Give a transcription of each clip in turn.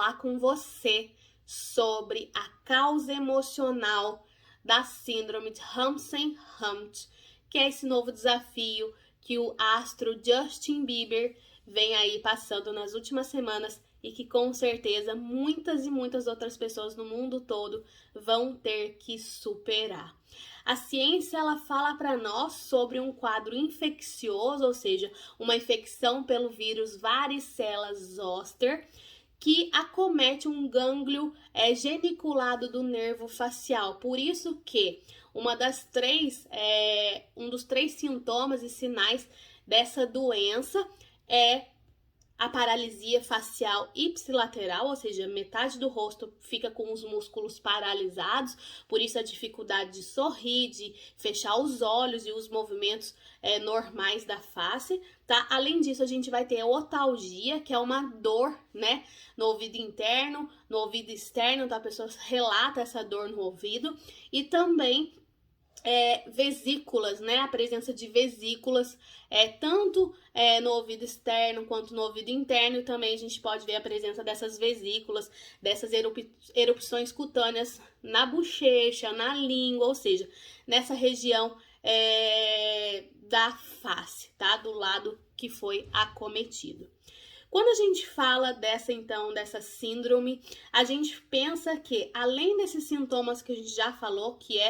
falar com você sobre a causa emocional da síndrome de Hansen-Hunt, que é esse novo desafio que o astro Justin Bieber vem aí passando nas últimas semanas e que com certeza muitas e muitas outras pessoas no mundo todo vão ter que superar. A ciência, ela fala para nós sobre um quadro infeccioso, ou seja, uma infecção pelo vírus varicela zoster, que acomete um gânglio geniculado do nervo facial. Por isso que um dos três sintomas e sinais dessa doença é a paralisia facial ipsilateral, ou seja, metade do rosto fica com os músculos paralisados, por isso a dificuldade de sorrir, de fechar os olhos e os movimentos normais da face, tá? Além disso, a gente vai ter a otalgia, que é uma dor, né, no ouvido interno, no ouvido externo, então a pessoa relata essa dor no ouvido, e também vesículas, né? A presença de vesículas, tanto no ouvido externo quanto no ouvido interno, e também a gente pode ver a presença dessas vesículas, dessas erupções cutâneas na bochecha, na língua, ou seja, nessa região da face, tá? Do lado que foi acometido. Quando a gente fala dessa síndrome, a gente pensa que, além desses sintomas que a gente já falou, que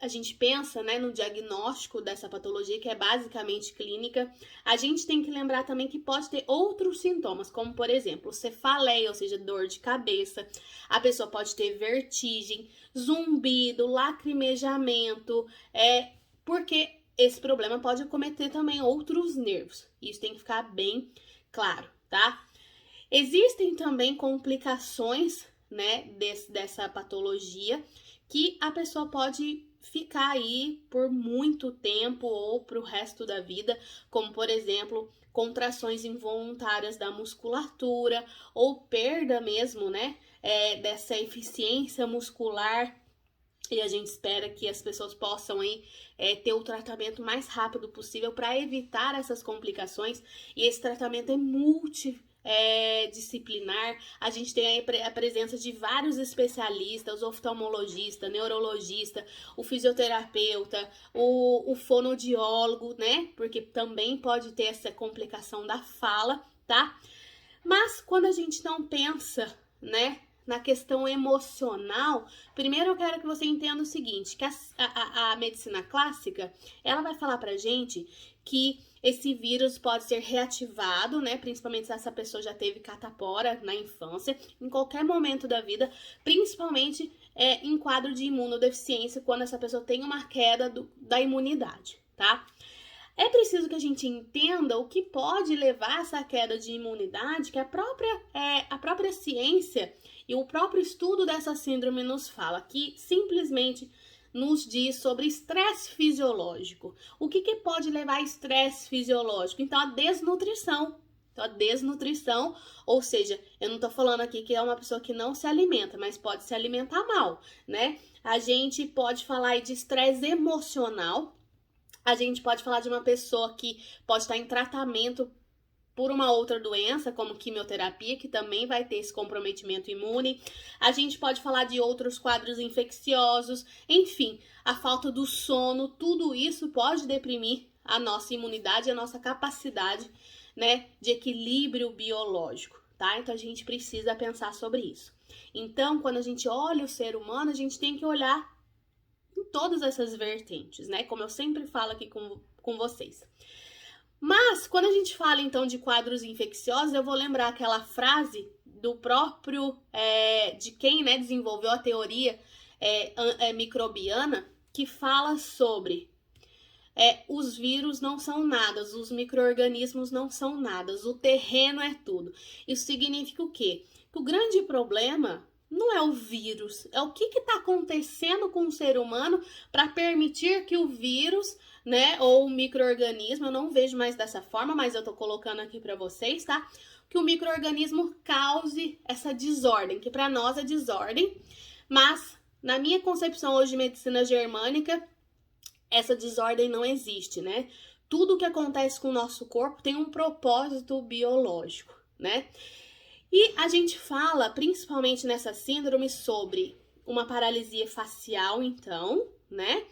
a gente pensa, né, no diagnóstico dessa patologia, que é basicamente clínica, a gente tem que lembrar também que pode ter outros sintomas, como, por exemplo, cefaleia, ou seja, dor de cabeça. A pessoa pode ter vertigem, zumbido, lacrimejamento, porque esse problema pode acometer também outros nervos. Isso tem que ficar bem claro, tá? Existem também complicações, né, dessa patologia, que a pessoa pode ficar aí por muito tempo ou para o resto da vida, como, por exemplo, contrações involuntárias da musculatura ou perda mesmo, né, dessa eficiência muscular. E a gente espera que as pessoas possam aí ter o tratamento mais rápido possível para evitar essas complicações. E esse tratamento é multidisciplinar. A gente tem aí a presença de vários especialistas, o oftalmologista, neurologista, o fisioterapeuta, o fonoaudiólogo, né? Porque também pode ter essa complicação da fala, tá? Mas quando a gente não pensa, né, na questão emocional, primeiro eu quero que você entenda o seguinte, que a medicina clássica, ela vai falar pra gente que esse vírus pode ser reativado, né, principalmente se essa pessoa já teve catapora na infância, em qualquer momento da vida, principalmente em quadro de imunodeficiência, quando essa pessoa tem uma queda da imunidade, tá? É preciso que a gente entenda o que pode levar a essa queda de imunidade, que a própria ciência e o próprio estudo dessa síndrome nos fala, que simplesmente nos diz sobre estresse fisiológico. O que pode levar a estresse fisiológico? Então, a desnutrição. Ou seja, eu não tô falando aqui que é uma pessoa que não se alimenta, mas pode se alimentar mal, né? A gente pode falar aí de estresse emocional. A gente pode falar de uma pessoa que pode estar em tratamento por uma outra doença, como quimioterapia, que também vai ter esse comprometimento imune. A gente pode falar de outros quadros infecciosos, enfim, a falta do sono, tudo isso pode deprimir a nossa imunidade, a nossa capacidade, né, de equilíbrio biológico, tá? Então a gente precisa pensar sobre isso. Então, quando a gente olha o ser humano, a gente tem que olhar em todas essas vertentes, né? Como eu sempre falo aqui com vocês. Mas, quando a gente fala, então, de quadros infecciosos, eu vou lembrar aquela frase do próprio, de quem, né, desenvolveu a teoria microbiana, que fala sobre os vírus não são nada, os micro-organismos não são nada, o terreno é tudo. Isso significa o quê? Que o grande problema não é o vírus, é o que está acontecendo com o ser humano para permitir que o vírus, né, ou o micro-organismo, eu não vejo mais dessa forma, mas eu tô colocando aqui para vocês, tá? Que o micro-organismo cause essa desordem, que para nós é desordem, mas na minha concepção hoje de medicina germânica, essa desordem não existe, né? Tudo que acontece com o nosso corpo tem um propósito biológico, né? E a gente fala, principalmente nessa síndrome, sobre uma paralisia facial, então, né?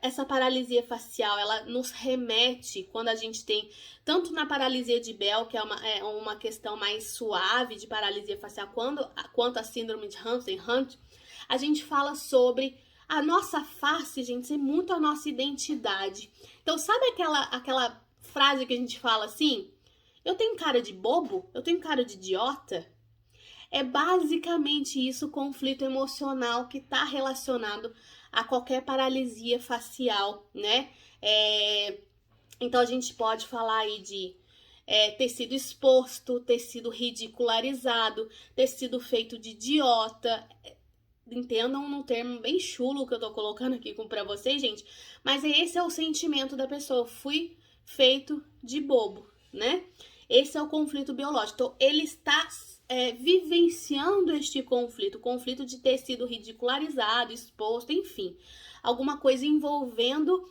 Essa paralisia facial, ela nos remete, quando a gente tem, tanto na paralisia de Bell, que é uma questão mais suave de paralisia facial, quanto a síndrome de Hansen-Hunt, a gente fala sobre a nossa face, gente, ser muito a nossa identidade. Então, sabe aquela frase que a gente fala assim? Eu tenho cara de bobo? Eu tenho cara de idiota? É basicamente isso, o conflito emocional que está relacionado a qualquer paralisia facial, né? Então a gente pode falar aí de ter sido exposto, ter sido ridicularizado, ter sido feito de idiota. Entendam num termo bem chulo que eu tô colocando aqui pra vocês, gente. Mas esse é o sentimento da pessoa. Eu fui feito de bobo, né? Esse é o conflito biológico. Então, ele está vivenciando este conflito. O conflito de ter sido ridicularizado, exposto, enfim. Alguma coisa envolvendo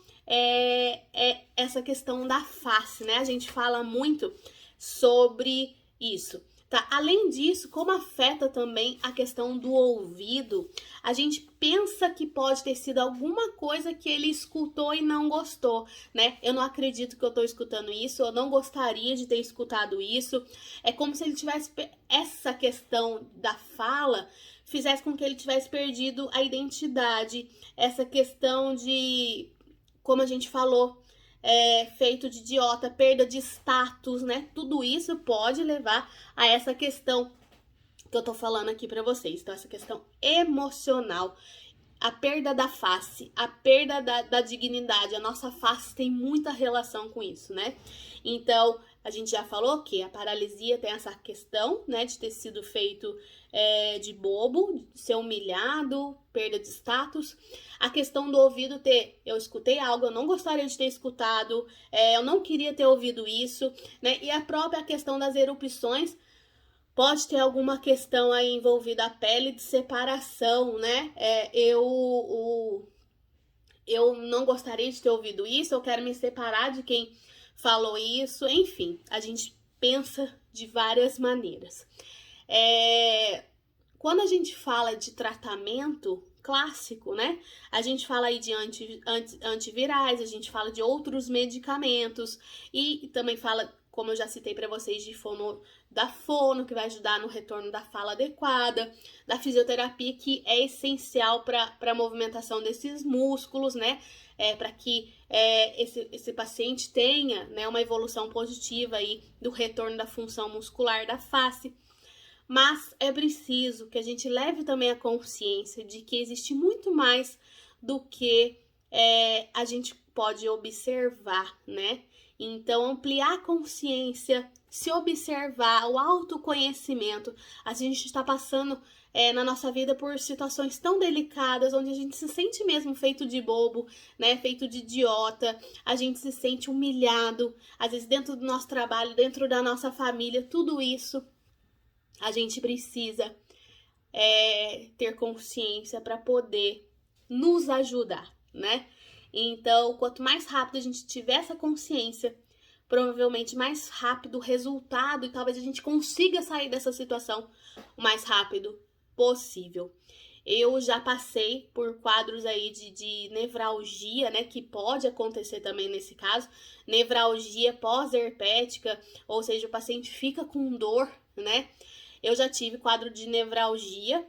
essa questão da face, né? A gente fala muito sobre isso. Tá? Além disso, como afeta também a questão do ouvido, a gente pensa que pode ter sido alguma coisa que ele escutou e não gostou, né? Eu não acredito que eu tô escutando isso, eu não gostaria de ter escutado isso. É como se ele tivesse essa questão da fala fizesse com que ele tivesse perdido a identidade, essa questão de, como a gente falou, feito de idiota, perda de status, né? Tudo isso pode levar a essa questão que eu tô falando aqui pra vocês. Então, essa questão emocional, a perda da face, a perda da dignidade, a nossa face tem muita relação com isso, né? Então, a gente já falou que a paralisia tem essa questão, né, de ter sido feito de bobo, de ser humilhado, perda de status. A questão do ouvido eu escutei algo, eu não gostaria de ter escutado, eu não queria ter ouvido isso, né? E a própria questão das erupções, pode ter alguma questão aí envolvida a pele de separação, né? Eu não gostaria de ter ouvido isso, eu quero me separar de quem falou isso, enfim, a gente pensa de várias maneiras. Quando a gente fala de tratamento clássico, né? A gente fala aí de antivirais, a gente fala de outros medicamentos e também fala, como eu já citei para vocês, de da fono, que vai ajudar no retorno da fala adequada, da fisioterapia, que é essencial para a movimentação desses músculos, né? Para que esse paciente tenha, né, uma evolução positiva aí do retorno da função muscular da face. Mas é preciso que a gente leve também a consciência de que existe muito mais do que a gente pode observar, né? Então, ampliar a consciência, se observar, o autoconhecimento. A gente está passando na nossa vida por situações tão delicadas, onde a gente se sente mesmo feito de bobo, né? Feito de idiota, a gente se sente humilhado, às vezes dentro do nosso trabalho, dentro da nossa família, tudo isso a gente precisa ter consciência para poder nos ajudar, né? Então, quanto mais rápido a gente tiver essa consciência, provavelmente mais rápido o resultado e talvez a gente consiga sair dessa situação o mais rápido possível. Eu já passei por quadros aí de nevralgia, né, que pode acontecer também nesse caso, nevralgia pós-herpética, ou seja, o paciente fica com dor, né? Eu já tive quadro de nevralgia,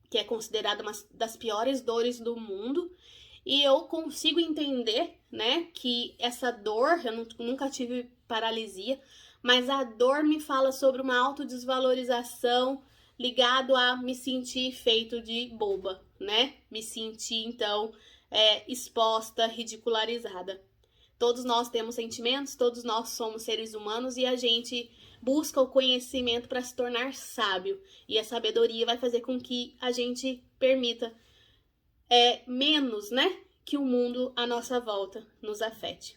que é considerada uma das piores dores do mundo, e eu consigo entender, né, que essa dor, eu nunca tive paralisia, mas a dor me fala sobre uma autodesvalorização ligado a me sentir feito de boba, né? Me sentir, então, exposta, ridicularizada. Todos nós temos sentimentos, todos nós somos seres humanos e a gente busca o conhecimento para se tornar sábio. E a sabedoria vai fazer com que a gente permita menos, né, que o mundo à nossa volta nos afete.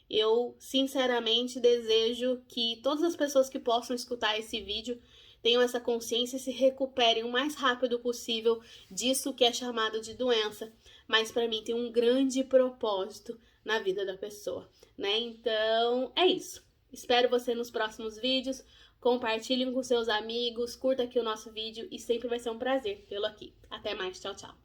Eu, sinceramente, desejo que todas as pessoas que possam escutar esse vídeo tenham essa consciência e se recuperem o mais rápido possível disso que é chamado de doença. Mas para mim tem um grande propósito na vida da pessoa, né? Então, é isso. Espero você nos próximos vídeos. compartilhem com seus amigos, curta aqui o nosso vídeo e sempre vai ser um prazer tê-lo aqui. Até mais, tchau, tchau!